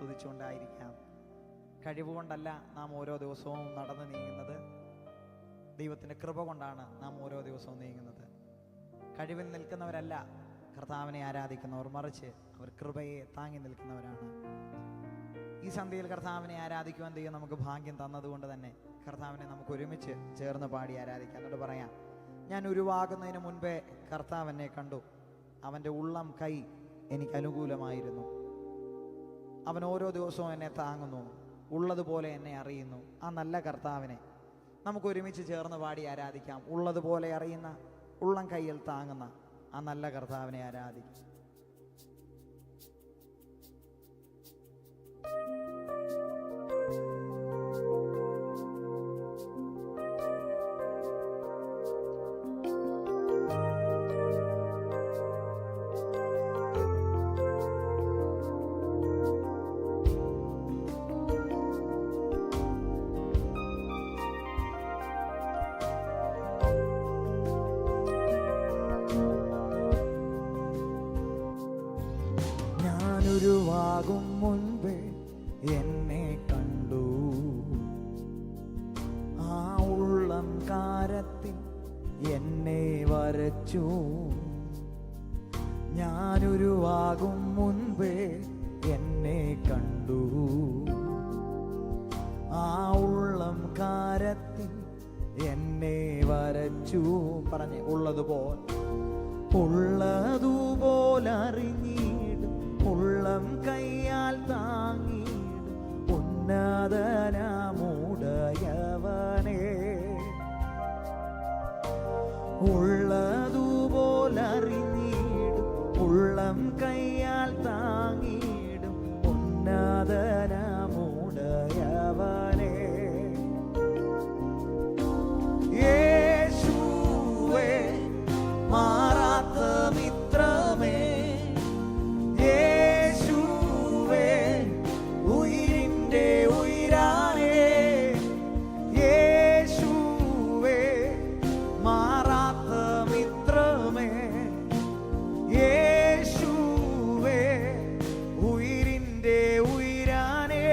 സ്തുതിച്ചുകൊണ്ടായിരിക്കാം. കഴിവുകൊണ്ടല്ല നാം ഓരോ ദിവസവും നടന്നു നീങ്ങുന്നത്, ദൈവത്തിൻ്റെ കൃപ കൊണ്ടാണ് നാം ഓരോ ദിവസവും നീങ്ങുന്നത്. കഴിവിൽ നിൽക്കുന്നവരല്ല കർത്താവിനെ ആരാധിക്കുന്നവർ, മറിച്ച് അവർ കൃപയെ താങ്ങി നിൽക്കുന്നവരാണ്. ഈ സന്ധ്യയിൽ കർത്താവിനെ ആരാധിക്കുവാൻ ദൈവം നമുക്ക് ഭാഗ്യം തന്നതുകൊണ്ട് തന്നെ കർത്താവിനെ നമുക്ക് ഒരുമിച്ച് ചേർന്ന് പാടി ആരാധിക്കാം. എന്നിട്ട് പറയാം, ഞാൻ ഉരുവാകുന്നതിന് മുൻപേ കർത്താവ് എന്നെ കണ്ടു, അവൻ്റെ ഉള്ളം കൈ എനിക്ക് അനുകൂലമായിരുന്നു. അവൻ ഓരോ ദിവസവും എന്നെ താങ്ങുന്നു, ഉള്ളതുപോലെ എന്നെ അറിയുന്നു. ആ നല്ല കർത്താവിനെ നമുക്ക് ഒരുമിച്ച് ചേർന്ന് പാടി ആരാധിക്കാം. ഉള്ളതുപോലെ അറിയുന്ന, ഉള്ളം കൈയിൽ താങ്ങുന്ന ആ നല്ല കർത്താവിനെ ആരാധിക്കാം. ഉരുവാകും മുൻപേ എന്നെ കണ്ടു, ആ ഉള്ളം കാരത്തിൽ എന്നെ വരച്ചു. ഞാനുരുവാകും മുൻപേ എന്നെ കണ്ടു, ആ ഉള്ളം കാരത്തിൽ എന്നെ വരച്ചു. പറഞ്ഞ് ഉള്ളതുപോലറിഞ്ഞിടും, ഉള്ളം കയ്യാൽ താങ്ങിടും ഉന്നതനാമുടയവനേ. ഉള്ളതുപോലറിഞ്ഞിടും, ഉള്ളം കയ്യാൽ താങ്ങിടും ഉന്നതനാമുടയവനേ. യേശുവേ മാറാത്ത മിത്രമേ, യേശുവേ ഉയിരിൻ്റെ ഉയിരാനേ, യേശുവേ മാറാത്ത മിത്രമേ, യേശുവേ ഉയിരിൻ്റെ ഉയിരാനേ.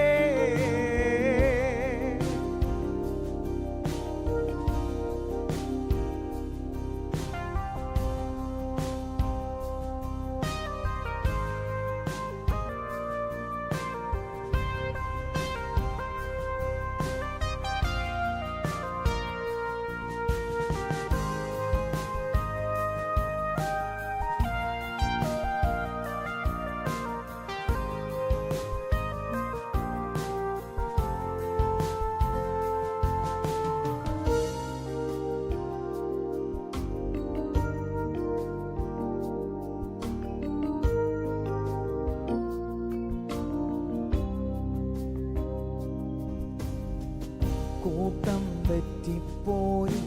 കൂട്ടം തെറ്റിപ്പോയി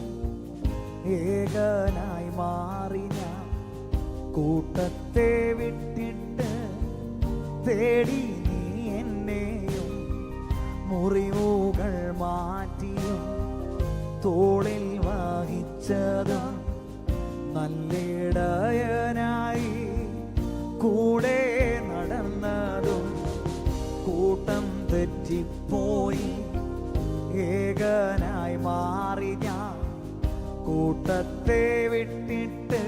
ഏകനായി മാറി ഞാൻ, കൂട്ടത്തെ വിട്ടിട്ട് തേടി നീ എന്നെയും, മുറിവുകൾ മാറ്റിയും തോളിൽ വഹിച്ചതും നല്ലിടയനായി കൂടെ നടന്നതും. കൂട്ടം തെറ്റിപ്പോയി ഏകനായി മാറി ഞാൻ, കൂട്ടത്തെ വിട്ടിട്ട്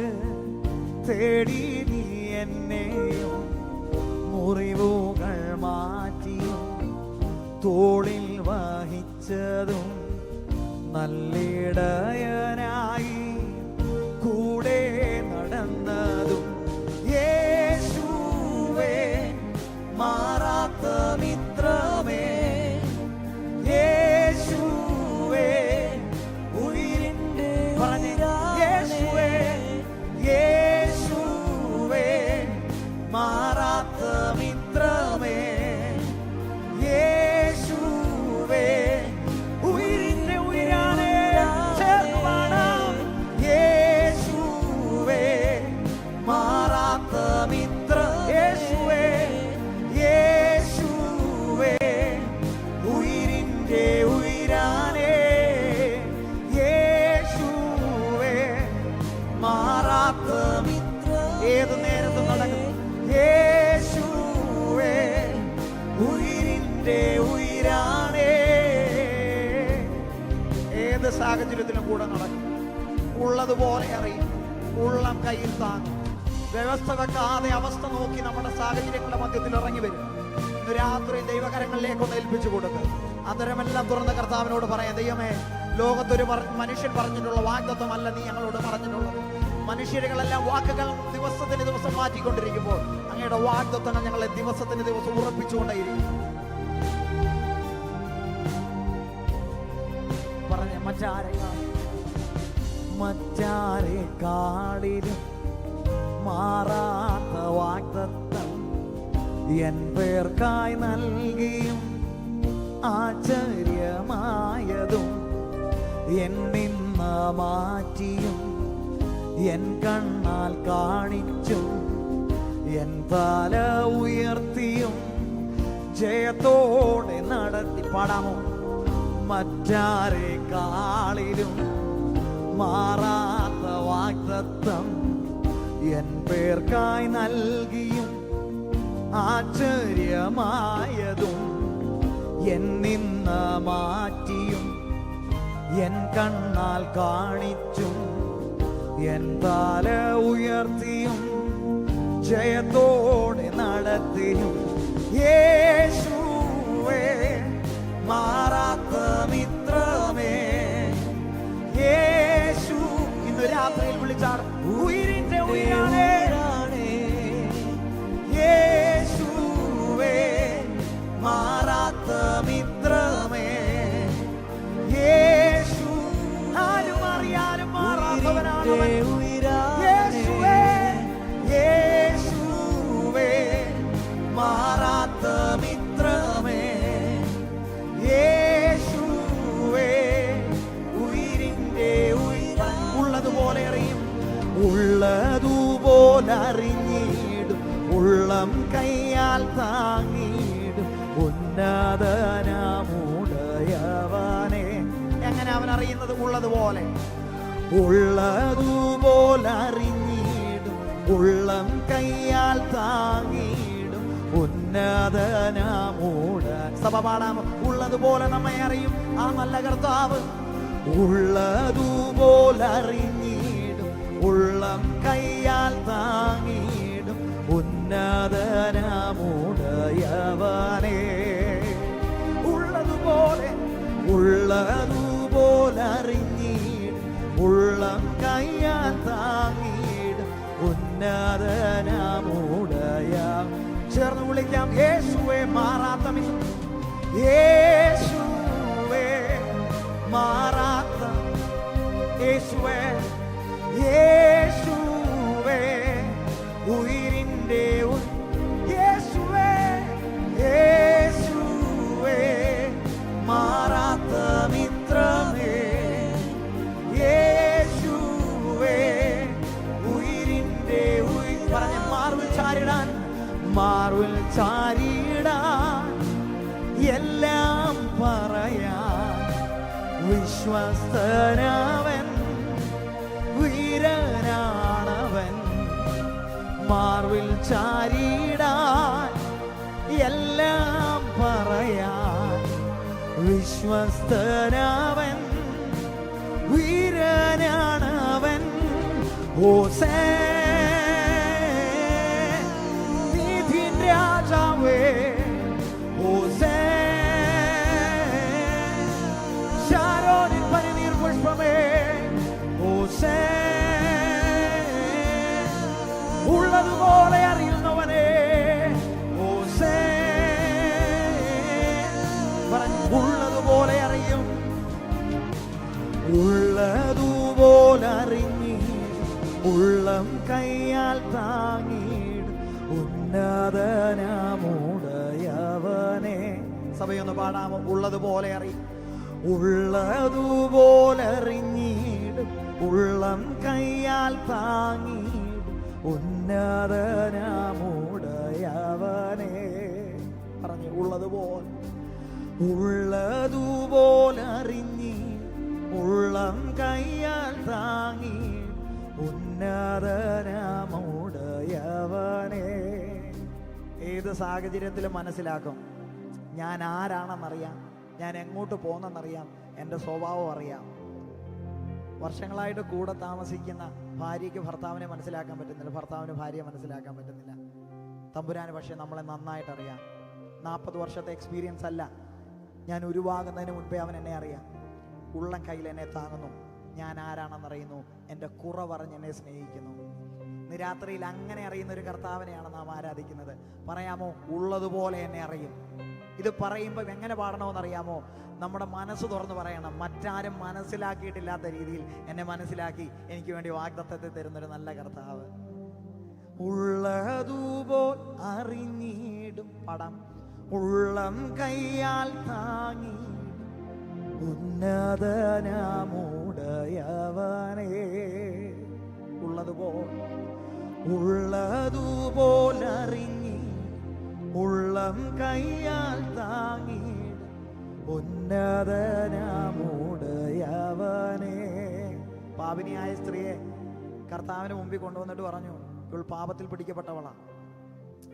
തേടി നീ എന്നെയും, മുറിവുകൾ മാറ്റിയും തോളിൽ വഹിച്ചതും നല്ലിടയനായി കൂടെ നടന്നതും. യേശുവേ മാറാത്ത മിത്രമേ, യേശുവേ ഉയിരിൻ്റെ യേശുവേ, യേശുവേ മാറാത്ത മിത്രമേ, യേശുവേ ഉയിരിൻ്റെ ഉയിരാനേ. യേശുവേ മാറാത്ത മിത്ര, യേശുവേ യേശുവേ ഉയിരിന്റെ ഉയിരാണേ. ഏത് സാഹചര്യത്തിലും കൂടെ നടക്കും, ഉള്ളതുപോലെ അറിയും, ഉള്ളം കയ്യിൽ താങ്ങും. വ്യവസ്ഥ വെക്കാതെ അവസ്ഥ നോക്കി നമ്മുടെ സാഹചര്യങ്ങളുടെ മധ്യത്തിൽ ഇറങ്ങി വരും. ഇന്ന് രാത്രി ദൈവകരങ്ങളിലേക്ക് ഒന്ന് ഏൽപ്പിച്ചു കൊടുക്കുക. അന്തരമെല്ലാം തുറന്ന കർത്താവിനോട് പറയാം, ദൈവമേ, ലോകത്തൊരു മനുഷ്യൻ പറഞ്ഞിട്ടുള്ള വാഗ്ദത്തമല്ല നീ ഞങ്ങളോട് പറഞ്ഞിട്ടുള്ളത്. മനുഷ്യരുകളെല്ലാം വാക്കുകൾ ദിവസത്തിന് ദിവസം മാറ്റിക്കൊണ്ടിരിക്കുമ്പോൾ അങ്ങയുടെ വാഗ്ദത്തങ്ങൾ ഞങ്ങളെ ദിവസത്തിന് ദിവസം ഉറപ്പിച്ചുകൊണ്ടേയിരിക്കും. പറഞ്ഞ മറ്റാരെക്കാളിലും മാറാത്ത വാഗ്ദത്തം എൻ പേർക്കായി നൽകിയും ആശ്ചര്യമായതും എൻ നിന്ന് മാറ്റിയും എൻ കണ്ണാൽ കാണിച്ചും എൻ തല ഉയർത്തിയും ജയത്തോടെ നടത്തി. പാടാമോ? മറ്റാരെക്കാളിലും മാറാത്ത വാഗ്ദത്തം എൻ പേർക്കായി നൽകിയും ആശ്ചര്യമായതും എൻ നിന്ന് മാറ്റിയും എൻ കണ്ണാൽ കാണിച്ചും എൻ തല ഉയർത്തിയും ജയത്തോടെ നടത്തിയും യേശുവേ മാറാത്ത മിത്രമേ. യേശു ഇന്ന് രാത്രിയിൽ വിളിച്ചാണ് ഉയിരിന്റെ ഉയിരാണേ. യേശുവേ മാറാത്ത മിത്രമേ. യേശു ആരും അറിയാനും മാറാത്തവനാണ്. യേശുവേ, യേശുവേ മാറാത്ത മിത്രമേ. യേശുവേ ഉയിരിന്റെ ഉയിര. ഉള്ളതുപോലെ അറിയും, ഉള്ളതുപോലെ അറിഞ്ഞിടും, ഉള്ളം കയ്യാൽ താങ്ങിടും ഉന്നതനാമുടയവനെ. എങ്ങനെ അവൻ അറിയുന്നത്? ഉള്ളതുപോലെ. ഉള്ളതുപോലെ അറിഞ്ഞിടും, ഉള്ളം കയ്യാൽ താങ്ങിടും ഉന്നതനാമൂട. സഭ പാടാമോ? ഉള്ളതുപോലെ നമ്മെ അറിയും ആ നല്ല കർത്താവ്. ഉള്ളതുപോലെ അറിഞ്ഞിടും, ഉള്ളം കയ്യാൽ താങ്ങിടും ഉന്നതനാമുടയവനെ. ഉള്ളതുപോലെ, ഉള്ളതുപോലെ അറിഞ്ഞിടും, ഉള്ളം കയ്യാൽ താങ്ങിടും ഉന്നതനാമുടയ. ചേർന്ന് വിളിക്കാം, യേശുവേ മാറാത്ത മിത്രം. യേശുവേ മാറാത്ത. യേശുവേ, യേശുവേ ഉയിരിന്റെ യേശുവേ, യേശുവേ മാറാത്ത മിത്രമേ. യേശുവേ ഉയിരിന്റെ ഉയിർ. പറഞ്ഞ മാർവിൽ ചാരിടാൻ, മാർവിൽ ചാരിടാൻ എല്ലാം പറയാൻ വിശ്വസ്തനവൻ, വീരനാണവൻ. മാർവിൽ ചാരിടാൻ എല്ലാം പറയാൻ വിശ്വസ്തനവൻ, വീരനാണവൻ. ഹോസേൻ നീതിൻ രാജാവേ, ഹോസേൻ ശാരോനിൻ പനിനീർ പുഷ്പമേ, ഹോസേൻ ഉള്ളതുപോലെ അറിയുന്നവനെ. ഹോസേൻ ഉള്ളതുപോലെ അറിയും, ഉള്ളതുപോലെ അറിഞ്ഞി ഉള്ളം കയ്യാൽ താങ്ങിടും ഉന്നതനാമുടയവനെ. സഭയൊന്ന് പാടാമോ? ഉള്ളതുപോലെ അറിയും, ഉള്ളതുപോലെ അറിഞ്ഞിടും, ഉള്ളം കയ്യാൽ താങ്ങിടും ഉന്നതനാമുടയവനെ. പറഞ്ഞു, ഉള്ളതുപോലെ, ഉള്ളതുപോലെ അറിഞ്ഞി ഉള്ളം കയ്യാൽ താങ്ങി ഉന്നതനാമുടയവനെ. ഏത് സാഹചര്യത്തിലും മനസ്സിലാക്കും, ഞാൻ ആരാണെന്നറിയാം, ഞാൻ എങ്ങോട്ട് പോകുന്നെന്നറിയാം, എൻ്റെ സ്വഭാവം അറിയാം. വർഷങ്ങളായിട്ട് കൂടെ താമസിക്കുന്ന ഭാര്യയ്ക്ക് ഭർത്താവിനെ മനസ്സിലാക്കാൻ പറ്റുന്നില്ല, ഭർത്താവിന് ഭാര്യയെ മനസ്സിലാക്കാൻ പറ്റുന്നില്ല. തമ്പുരാന് പക്ഷേ നമ്മളെ നന്നായിട്ട് അറിയാം. 40 വർഷത്തെ എക്സ്പീരിയൻസ് അല്ല, ഞാൻ ഉരുവാകുന്നതിന് മുൻപേ അവൻ എന്നെ അറിയാം. ഉള്ളം കയ്യിൽ എന്നെ താങ്ങുന്നു, ഞാൻ ആരാണെന്നറിയുന്നു, എൻ്റെ കുറവറിഞ്ഞ് എന്നെ സ്നേഹിക്കുന്നു. ഇന്ന് രാത്രിയിൽ അങ്ങനെ അറിയുന്ന ഒരു കർത്താവിനെയാണ് നാം ആരാധിക്കുന്നത്. പറയാമോ, ഉള്ളതുപോലെ എന്നെ അറിയും. ഇത് പറയുമ്പോൾ എങ്ങനെ പാടണമെന്നറിയാമോ? നമ്മുടെ മനസ്സ് തുറന്ന് പറയണം. മറ്റാരും മനസ്സിലാക്കിയിട്ടില്ലാത്ത രീതിയിൽ എന്നെ മനസ്സിലാക്കി എനിക്ക് വേണ്ടി വാഗ്ദത്തത്തെ തരുന്നൊരു നല്ല കർത്താവ്. ഉള്ളതുപോൽ അറിഞ്ഞിടും പടം ഉള്ളം കയ്യാൽ താങ്ങി ഉന്നതനാമുടയവനേ. ഉള്ളതുപോൽ അറിഞ്ഞി ഉള്ളം കയ്യാൽ താങ്ങി ഉന്നതനാമുടയവനേ. പാപിനിയായ സ്ത്രീയെ കർത്താവിന് മുമ്പിൽ കൊണ്ടുവന്നിട്ട് പറഞ്ഞു, ഇവൾ പാപത്തിൽ പിടിക്കപ്പെട്ടവളാണ്,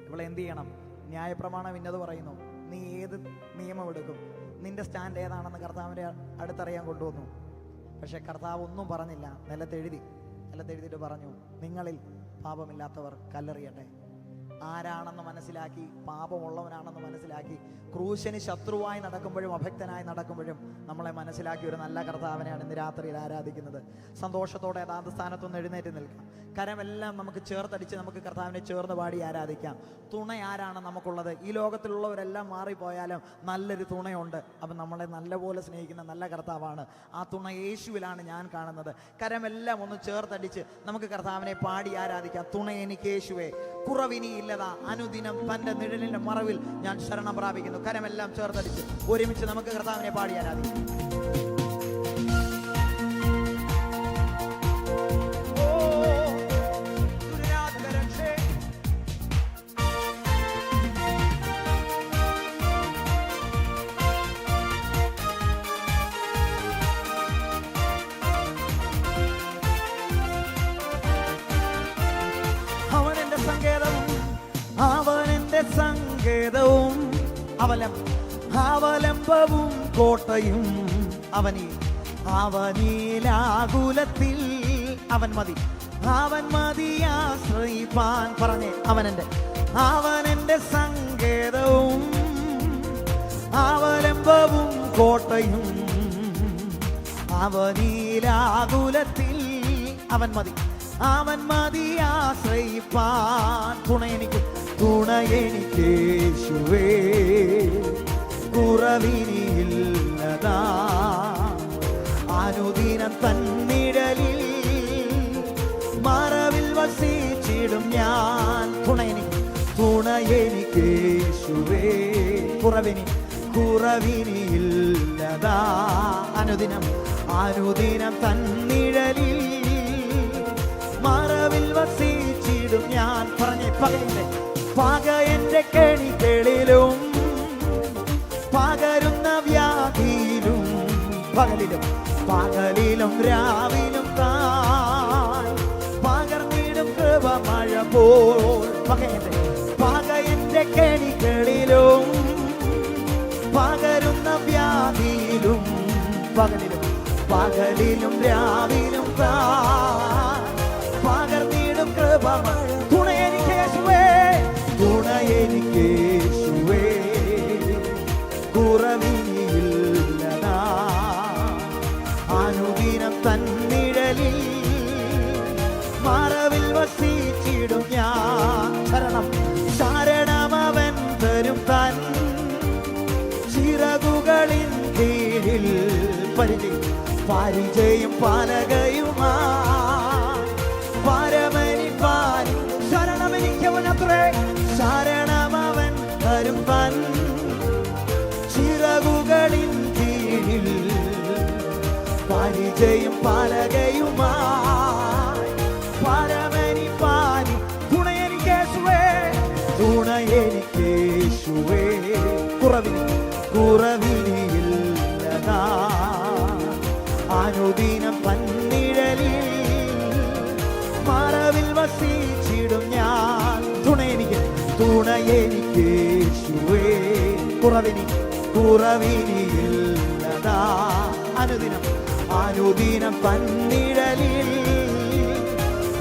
ഇവളെ എന്ത് ചെയ്യണം? ന്യായപ്രമാണം ഇന്നത് പറയുന്നു, നീ ഏത് നിയമം എടുക്കും, നിന്റെ സ്റ്റാൻഡ് ഏതാണെന്ന് കർത്താവിൻ്റെ അടുത്തറിയാൻ കൊണ്ടുവന്നു. പക്ഷെ കർത്താവ് ഒന്നും പറഞ്ഞില്ല, നിലത്തെഴുതിയിട്ട് പറഞ്ഞു, നിങ്ങളിൽ പാപമില്ലാത്തവർ കല്ലെറിയട്ടെ. ആരാണെന്ന് മനസ്സിലാക്കി, പാപമുള്ളവനാണെന്ന് മനസ്സിലാക്കി, ക്രൂശന് ശത്രുവായി നടക്കുമ്പോഴും അഭക്തനായി നടക്കുമ്പോഴും നമ്മളെ മനസ്സിലാക്കി ഒരു നല്ല കർത്താവിനെയാണ് ഇന്ന് രാത്രിയിൽ ആരാധിക്കുന്നത്. സന്തോഷത്തോടെ അതാത് സ്ഥാനത്തൊന്ന് എഴുന്നേറ്റ് നിൽക്കാം. കരമെല്ലാം നമുക്ക് ചേർത്തടിച്ച് നമുക്ക് കർത്താവിനെ ചേർന്ന് പാടി ആരാധിക്കാം. തുണ ആരാണ് നമുക്കുള്ളത്? ഈ ലോകത്തിലുള്ളവരെല്ലാം മാറിപ്പോയാലും നല്ലൊരു തുണയുണ്ട്. അപ്പം നമ്മളെ നല്ലപോലെ സ്നേഹിക്കുന്ന നല്ല കർത്താവാണ്. ആ തുണ യേശുവിലാണ് ഞാൻ കാണുന്നത്. കരമെല്ലാം ഒന്ന് ചേർത്തടിച്ച് നമുക്ക് കർത്താവിനെ പാടി ആരാധിക്കാം. തുണ എനിക്ക് യേശുവേ, കുറവിനിയില്ലതാ, അനുദിനം തൻ്റെ നിഴലിൻ്റെ മറവിൽ ഞാൻ ശരണം പ്രാപിക്കുന്നു. കരമെല്ലാം ചേർത്തടിച്ച് ഒരുമിച്ച് നമുക്ക് കർത്താവിനെ പാടി ആരാധിക്കാം. സങ്കേതവും അവലംബവും കോട്ടയും അവനിലാകുലത്തിൽ അവൻ മതി ആശ്രയിപ്പാൻ. പറഞ്ഞേ, അവനെന്റെ സങ്കേതവും അവലംബവും കോട്ടയും അവനിലാകുലത്തിൽ അവൻ മതി ആശ്രയിപ്പാൻ. തുണയെനിക്കേശുവേ, കുറവിനിയില്ലതാ, അനുദിനം തന്നിഴലിൽ മറവിൽ വസിച്ചിടും ഞാൻ. തുണയെനിക്കേശുവേ, കുറവിനിയില്ലതാ, അനുദിനം തന്നിഴലിൽ മറവിൽ വസിച്ചിടും ഞാൻ. പറഞ്ഞേ, പകയന്റെ കെണികളിലും പകരുന്ന വ്യാധിയിലും പകലിലും രാവിലും താൻ പകർന്നിടും കൃപ മഴ പോൽ. പകയന്റെ കെണികളിലും പകരുന്ന വ്യാധിയിലും പകലിലും രാവിലും താൻ പകർന്നിടും കൃപ മഴ. തുണയെനിക്കേശുവേ, കുറവിനിയില്ലതാ, അനുദിനം തന്നിഴലിൽ മറവിൽ വസിച്ചിടും ഞാൻ. ശരണമവൻ തരും തൻ ചിറകുകളിൻ കീഴിൽ പരിചയം പാലകയുമാ പരമനിപ്പാരി. ശരണമവൻ തരും തൻ ചിറകുകളിൻ കീഴിൽ പരിചയം പാലകയുമായി പരമനിപ്പാരി. തുണയെനിക്കേശുവേ, കുറവിനിയില്ലതാ, അനുദിനം തന്നിഴലിൽ മറവിൽ വസിച്ചിടും ഞാൻ. തുണയെനിക്കേശുവേ, കുറവിനിയില്ലതാ അനുദിനം പന്നിഴലിൽ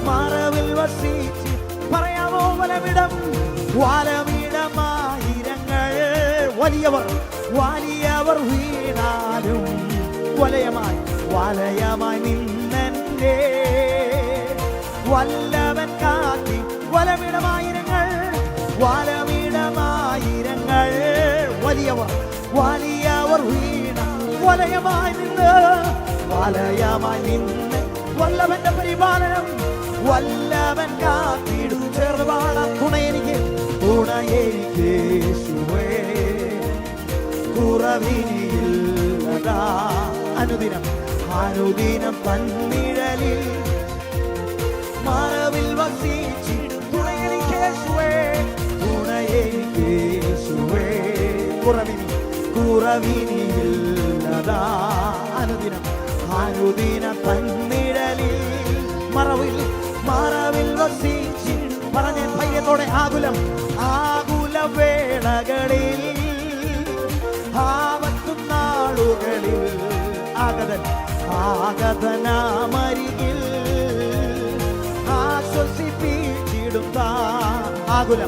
മറവിൽ വസിച്ച് പറയാമോ വാലമിടമായിരങ്ങൾ വലിയവർ വീണാലും വലയമായി നിന്നെ വല്ലവൻ കാത്തി വലമിടമായിരങ്ങൾ വലിയവർ വീണ വലയമായി നിന്ന് വല്ലവന്റെ പരിപാലനം വല്ലവൻ കാത്തിടും. ചേർന്ന് പാടാം. തുണയെനിക്ക് യേശുവേ കുറവിനിയില്ലതാ അനുദിനം പന്നിഴലിൽ മറവിൽ വസിച്ചിടും. തുണയെനിക്ക് യേശുവേ കുറവിനിയില്ലതാ അനുദിനം പന്നിഴലിൽ മറവിൽ വസിച്ചിടും. പറഞ്ഞ ഭയത്തോടെ ആകുല വേളകളിൽ ആപത്തും നാളുകളിൽ ആഗതനാമരികിൽ ആശ്വസിപ്പിച്ചിടും. ആകുല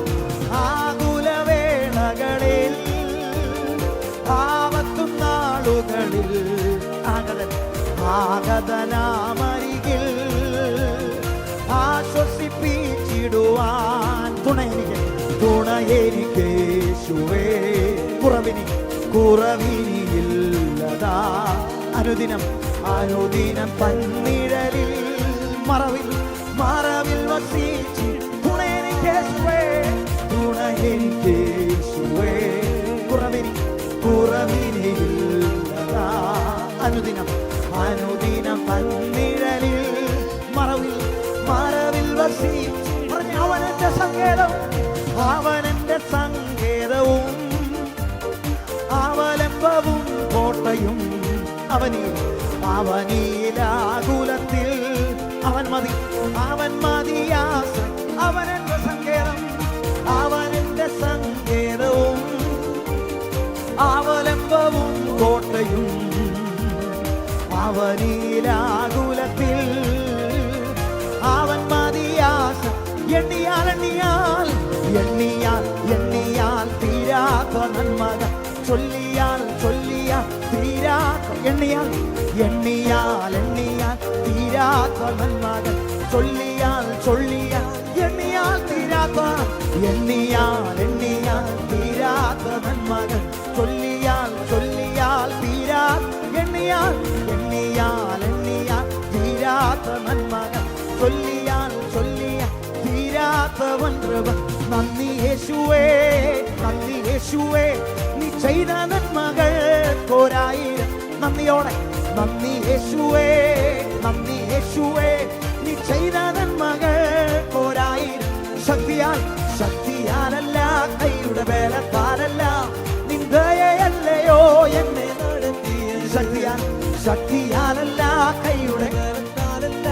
വേളകളിൽ ആപത്തും നാളുകളിൽ ആഗതനാമരികിൽ ആശ്വസിപ്പിച്ചിടുവാൻ തുണയെനിക്ക് യേശുവേ കുറവിനിയില്ലതാ അനുദിനം പന്നിഴലിൽ മറവിൽ വസിച്ച് തുണയെനിക്ക് യേശുവേ കുറവിനിയില്ലതാ അനുദിനം പന്നിഴലിൽ മറവിൽ വസിച്ച് അവനെന്റെ സങ്കേതവും അവലംബവും കോട്ടയും അവനീലാകുലത്തിൽ അവൻ മതിയാശ്രയം അവനെന്റെ സങ്കേതവും അവലംബവും കോട്ടയും അവനീലാകുലത്തിൽ അവൻ മതിയാശ്രയം. എണ്ണിയാൽ തീരാത്ത നന്മകൾ ചൊല്ലിയാൽ തീരാത്ത എണ്ണിയാൽ തീരാത്ത നന്മകൾ ചൊല്ലിയാൽ എണ്ണിയാൽ തീരാത്ത നന്മകൾ ചൊല്ലിയാൽ തീരാത്ത എണ്ണിയാൽ തീരാത്ത നന്മകൾ ചൊല്ലിയാൽ തീരാത്തവൻ കൃപ. നന്ദി യേശുവേ നീ ചെയ്ത നന്മകൾ കോരായിരം നന്ദിയോടെ. നന്ദി യേശുവേ നീ ചെയ്ത നന്മകൾ കോരായിരം. ശക്തിയാലല്ല കൈയുടെ ബലത്താലല്ല നിന്ദയല്ലയോ എന്നെ നടത്തിയത്. ശക്തിയാലല്ല കൈയുടെ ബലത്താലല്ല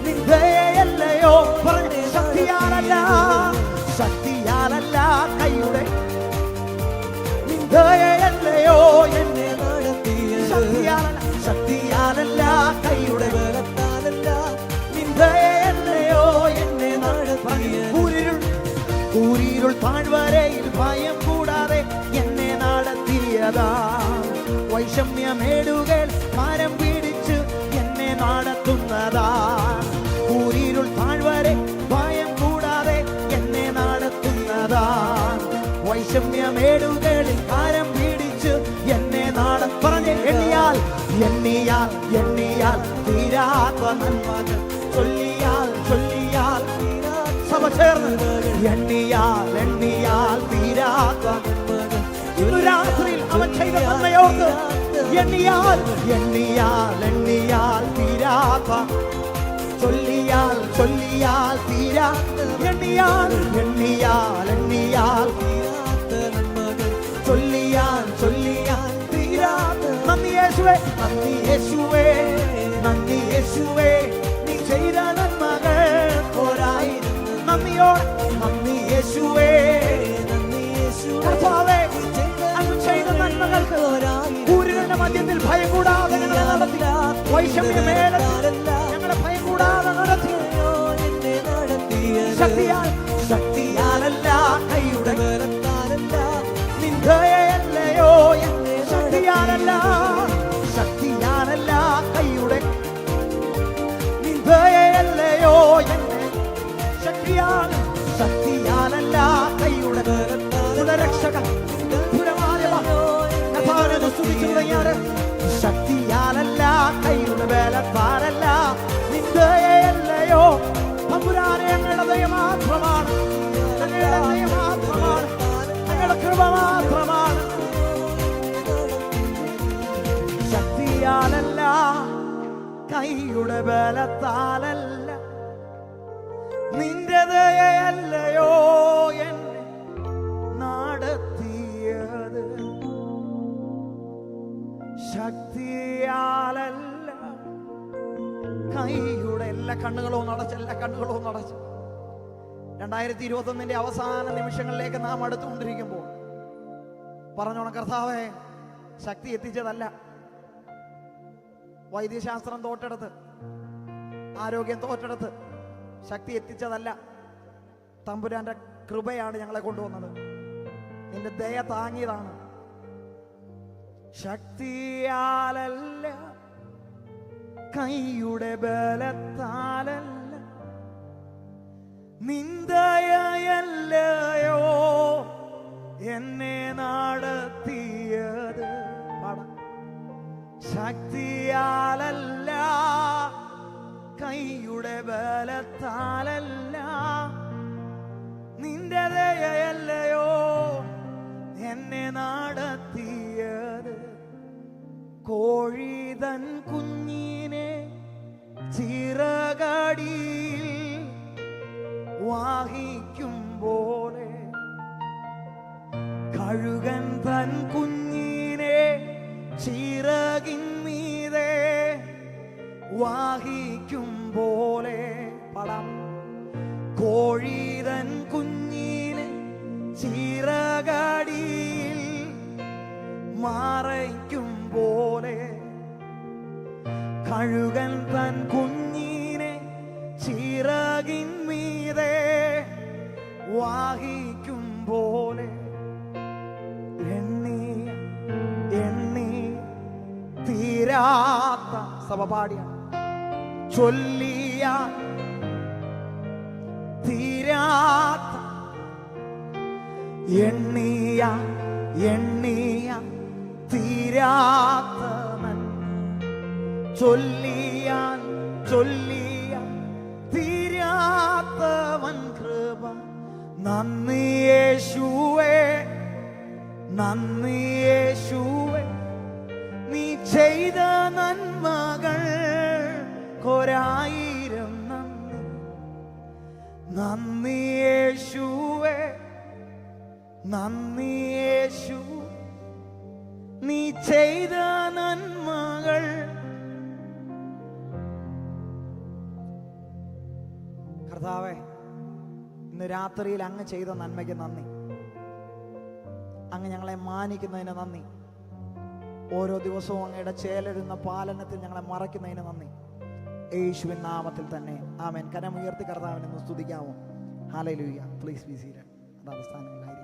നിന്ദയല്ലയോ പറഞ്ഞ ശക്തിയാലല്ല കൈയുടെ നിന്ദയല്ലയോ എന്നെ നടത്തിയത്. ശക്തിയാലല്ല കൈയുടെ ബലത്താലല്ല നിന്ദയല്ലയോ എന്നെ നടത്തിയത്. കൂരിരുൾ താഴ്വരയിൽ ഭയം കൂടാതെ എന്നെ നടത്തിയതാ. വൈഷമ്യമേടുകൾ മരം പിടിച്ച് എന്നെ നടത്തുന്നതാ. കൂരിരുൾ താഴ്വരെ ഭയം കൂടാതെ എന്നെ നടത്തുന്നതാ. വൈഷമ്യമേടുകളിൽ മരം പിടിച്ച് എന്നെ പറഞ്ഞ് എണ്ണിയാൽ തീരാത്ത നന്മകൾ ചൊല്ലിയാൽ സഭ ചേർന്ന് എണ്ണിയാൽ തീരാത്ത നന്മകൾ. ഇന്നു രാത്രിയിൽ അവൻ ചെയ്ത നന്മയോർത്ത് എണ്ണിയാൽ തീരാത്ത ചൊല്ലിയാൽ തീരാത്ത എണ്ണിയാൽ തീരാത്ത നന്മകൾ ചൊല്ലിയാൽ തീരാത്ത. നന്ദി യേശുവേ നീ ചെയ്ത നന്മകൾ പോരായിരുന്നു. നന്ദി യേശുവേ കർത്താവേ അങ്ങ് വൈഷമ്യമേലെ ഞങ്ങളെ ഭയം കൂടാതെ നടത്തി. ശക്തിയാൽ ശക്തിയാലല്ല, കൈയുടെ ബലത്താലല്ല, നിന്ദയല്ലയോ എന്നെ. ശക്തിയാലല്ല, ശക്തിയാലല്ല, കൈയുടെ നിന്ദയല്ലയോ എന്നെ. ശക്തിയാൽ ശക്തിയാലല്ല, കൈയുടെ രക്ഷകൻ ശക്തിയാലല്ല, കൈയുടെ ബലത്താലല്ല, നിന്ദയല്ലയോ. തമ്പുരാനെ ഞങ്ങളുടെ ദയ മാത്രമാണ്, ഞങ്ങളുടെ ദയ മാത്രമാണ്, ഞങ്ങളുടെ കൃപ മാത്രമാണ്. ശക്തിയാലല്ല, കൈയുടെ ബലത്താലല്ല, നിന്റെ ദയയല്ലയോ എന്നെ നടത്തിയത്. ശക്തിയാലല്ല, കൈയുടെ. എല്ലാ കണ്ണുകളും നടച്ച്, എല്ലാ കണ്ണുകളും നടച്ച്. 2021 അവസാന നിമിഷങ്ങളിലേക്ക് നാം അടുത്തുകൊണ്ടിരിക്കുമ്പോൾ പറഞ്ഞോണം, കർത്താവേ, ശക്തി എത്തിച്ചതല്ല, വൈദ്യശാസ്ത്രം തോറ്റെടുത്ത്, ആരോഗ്യം തോറ്റെടുത്ത് ശക്തി എത്തിച്ചതല്ല, തമ്പുരാന്റെ കൃപയാണ് ഞങ്ങളെ കൊണ്ടുവന്നത്, നിന്റെ ദയ താങ്ങിയതാണ്. ശക്തിയാലല്ല, കൈയുടെ ബലത്താലല്ല, നിന്ദയല്ലയോ എന്നെ നടത്തിയത്. ശക്തിയാലല്ല, കൈയുടെ ബലത്താലല്ല, നിന്റെ ദയയല്ലയോ എന്നെ നടത്തിയത്. കോഴിതൻ കുഞ്ഞിനെ ചിറകടിയിൽ വാഹിക്കും പോലെ, കഴുകൻ തൻ കുഞ്ഞിനെ ചിറകിന്മീതെ വാഹിക്കും പോലെ. പടം കോഴിതൻ കുഞ്ഞിനെ ചിറകടിയിൽ മറയ്ക്കും പോലെ, കഴുകൻ തൻ കുഞ്ഞിനെ ചിറകിന്മീതെ വാഹിക്കും പോലെ. എണ്ണി എണ്ണി തീരാത്ത സഭ പാടിയാണ്, ചൊല്ലിയ തീരാത്ത, എണ്ണിയ എണ്ണിയ തീരാത്ത നന്മ, ചൊല്ലിയാൽ ചൊല്ലിയ തീരാത്തവൻ കൃപ. നന്ദി യേശുവേ, നന്ദി യേശുവേ, നീ ചെയ്ത നന്മകൾ കൊരായിരം നന്ദി. നന്ദി യേശുവേ, നന്ദി യേശു, നീ ചെയ്ത നന്മകൾ. കർത്താവേ, ഇന്ന് രാത്രിയിൽ അങ്ങ് ചെയ്ത നന്മയ്ക്ക് നന്ദി. അങ്ങ് ഞങ്ങളെ മാനിക്കുന്നതിന് നന്ദി. ഓരോ ദിവസവും അങ്ങയുടെ ചേലരുന്ന പാലനത്തിൽ ഞങ്ങളെ മറയ്ക്കുന്നതിന് നന്ദി. യേശുവിൻ നാമത്തിൽ തന്നെ ആമേൻ. കരമുയർത്തി കർത്താവിനെ സ്തുതിക്കാമോ? ഹല്ലേലൂയ. Please be seated. അതാണ് സ്ഥാനങ്ങളിലായി.